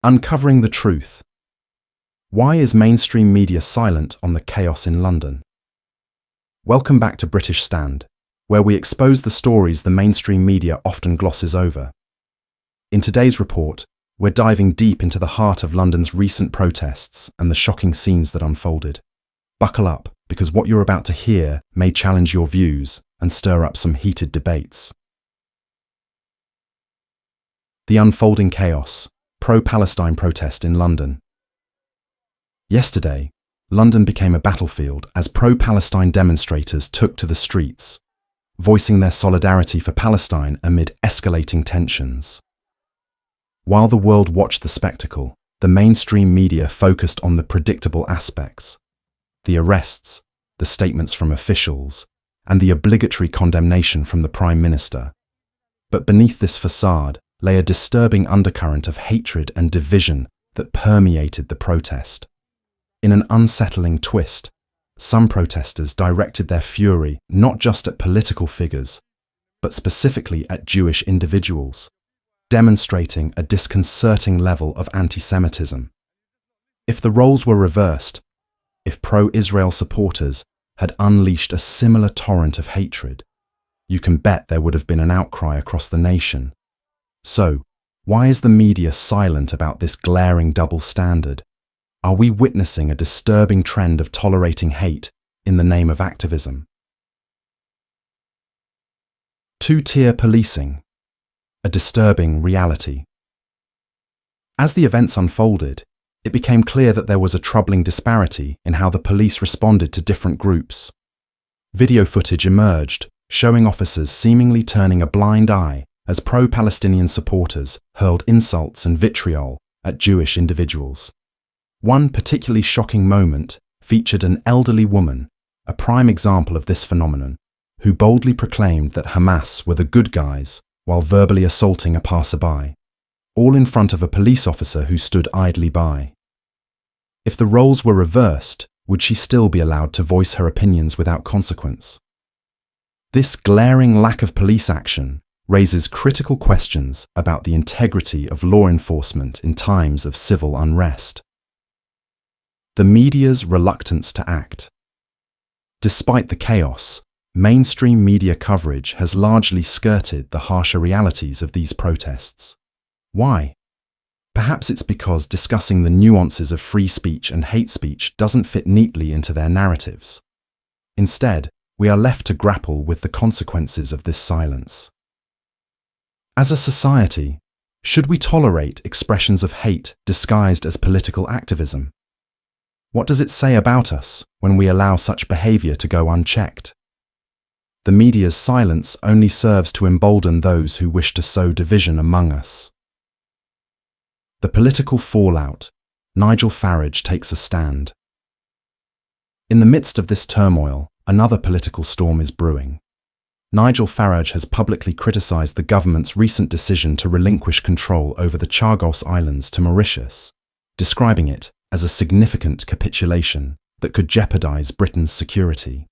Uncovering the truth. Why is mainstream media silent on the chaos in London? Welcome back to British Stand, where we expose the stories the mainstream media often glosses over. In today's report, we're diving deep into the heart of London's recent protests and the shocking scenes that unfolded. Buckle up, because what you're about to hear may challenge your views and stir up some heated debates. The unfolding chaos. Pro-Palestine protest in London. Yesterday, London became a battlefield as pro-Palestine demonstrators took to the streets, voicing their solidarity for Palestine amid escalating tensions. While the world watched the spectacle, the mainstream media focused on the predictable aspects: the arrests, the statements from officials, and the obligatory condemnation from the Prime Minister. But beneath this facade lay a disturbing undercurrent of hatred and division that permeated the protest. In an unsettling twist, some protesters directed their fury not just at political figures, but specifically at Jewish individuals, demonstrating a disconcerting level of anti-Semitism. If the roles were reversed, if pro-Israel supporters had unleashed a similar torrent of hatred, you can bet there would have been an outcry across the nation. So, why is the media silent about this glaring double standard? Are we witnessing a disturbing trend of tolerating hate in the name of activism? Two-tier policing, a disturbing reality. As the events unfolded, it became clear that there was a troubling disparity in how the police responded to different groups. Video footage emerged, showing officers seemingly turning a blind eye as pro-Palestinian supporters hurled insults and vitriol at Jewish individuals. One particularly shocking moment featured an elderly woman, a prime example of this phenomenon, who boldly proclaimed that Hamas were the good guys while verbally assaulting a passerby, all in front of a police officer who stood idly by. If the roles were reversed, would she still be allowed to voice her opinions without consequence? This glaring lack of police action raises critical questions about the integrity of law enforcement in times of civil unrest. The media's reluctance to act. Despite the chaos, mainstream media coverage has largely skirted the harsher realities of these protests. Why? Perhaps it's because discussing the nuances of free speech and hate speech doesn't fit neatly into their narratives. Instead, we are left to grapple with the consequences of this silence. As a society, should we tolerate expressions of hate disguised as political activism? What does it say about us when we allow such behavior to go unchecked? The media's silence only serves to embolden those who wish to sow division among us. The political fallout. Nigel Farage takes a stand. In the midst of this turmoil, another political storm is brewing. Nigel Farage has publicly criticised the government's recent decision to relinquish control over the Chagos Islands to Mauritius, describing it as a significant capitulation that could jeopardise Britain's security.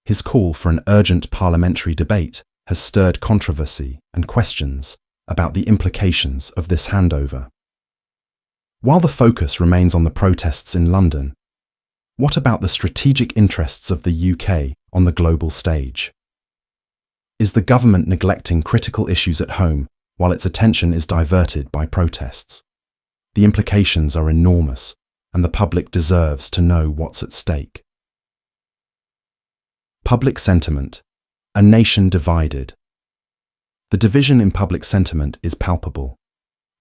His call for an urgent parliamentary debate has stirred controversy and questions about the implications of this handover. While the focus remains on the protests in London, what about the strategic interests of the UK on the global stage? Is the government neglecting critical issues at home while its attention is diverted by protests? The implications are enormous, and the public deserves to know what's at stake. Public sentiment. A nation divided. The division in public sentiment is palpable.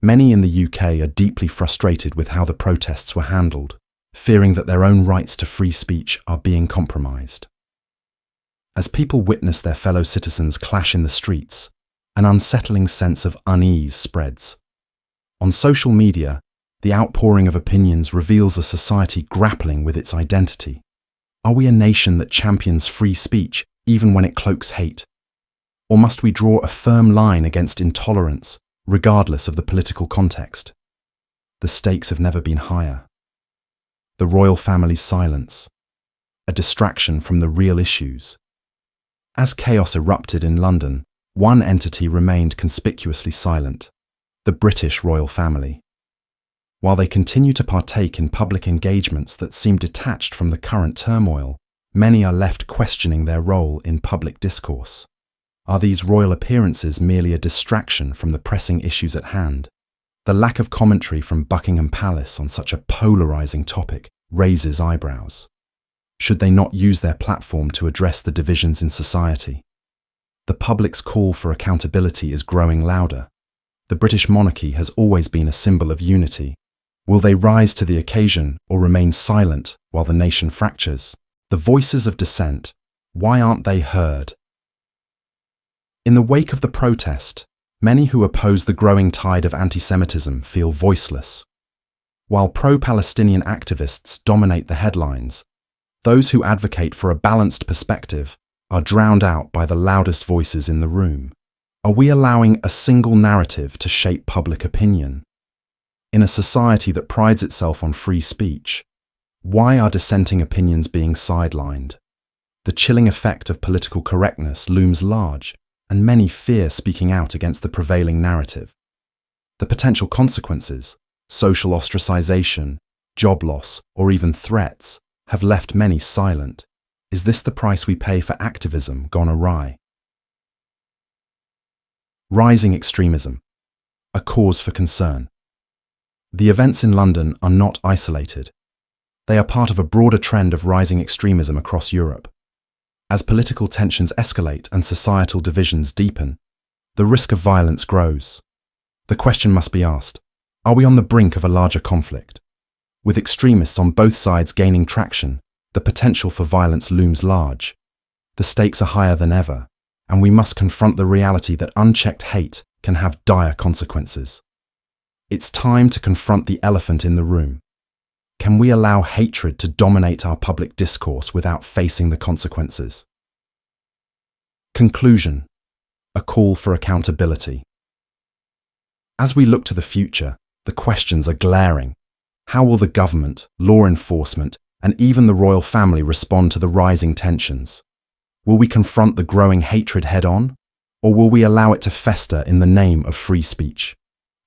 Many in the UK are deeply frustrated with how the protests were handled, fearing that their own rights to free speech are being compromised. As people witness their fellow citizens clash in the streets, an unsettling sense of unease spreads. On social media, the outpouring of opinions reveals a society grappling with its identity. Are we a nation that champions free speech even when it cloaks hate? Or must we draw a firm line against intolerance, regardless of the political context? The stakes have never been higher. The royal family's silence, a distraction from the real issues. As chaos erupted in London, one entity remained conspicuously silent: the British royal family. While they continue to partake in public engagements that seem detached from the current turmoil, many are left questioning their role in public discourse. Are these royal appearances merely a distraction from the pressing issues at hand? The lack of commentary from Buckingham Palace on such a polarizing topic raises eyebrows. Should they not use their platform to address the divisions in society? The public's call for accountability is growing louder. The British monarchy has always been a symbol of unity. Will they rise to the occasion or remain silent while the nation fractures? The voices of dissent, why aren't they heard? In the wake of the protest, many who oppose the growing tide of anti-Semitism feel voiceless. While pro-Palestinian activists dominate the headlines, those who advocate for a balanced perspective are drowned out by the loudest voices in the room. Are we allowing a single narrative to shape public opinion? In a society that prides itself on free speech, why are dissenting opinions being sidelined? The chilling effect of political correctness looms large, and many fear speaking out against the prevailing narrative. The potential consequences, social ostracization, job loss, or even threats, have left many silent. Is this the price we pay for activism gone awry? Rising extremism, a cause for concern. The events in London are not isolated. They are part of a broader trend of rising extremism across Europe. As political tensions escalate and societal divisions deepen, the risk of violence grows. The question must be asked, are we on the brink of a larger conflict? With extremists on both sides gaining traction, the potential for violence looms large. The stakes are higher than ever, and we must confront the reality that unchecked hate can have dire consequences. It's time to confront the elephant in the room. Can we allow hatred to dominate our public discourse without facing the consequences? Conclusion: a call for accountability. As we look to the future, the questions are glaring. How will the government, law enforcement, and even the royal family respond to the rising tensions? Will we confront the growing hatred head-on, or will we allow it to fester in the name of free speech?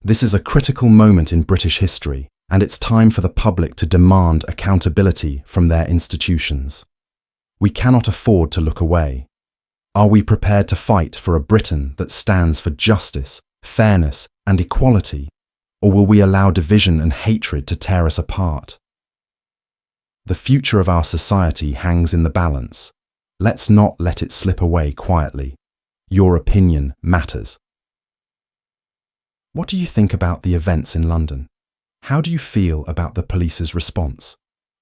This is a critical moment in British history, and it's time for the public to demand accountability from their institutions. We cannot afford to look away. Are we prepared to fight for a Britain that stands for justice, fairness, and equality, or will we allow division and hatred to tear us apart? The future of our society hangs in the balance. Let's not let it slip away quietly. Your opinion matters. What do you think about the events in London? How do you feel about the police's response?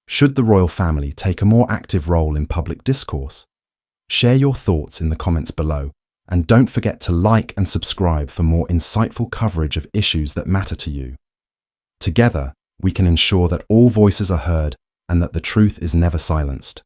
Should the royal family take a more active role in public discourse? Share your thoughts in the comments below, and don't forget to like and subscribe for more insightful coverage of issues that matter to you. Together, we can ensure that all voices are heard and that the truth is never silenced.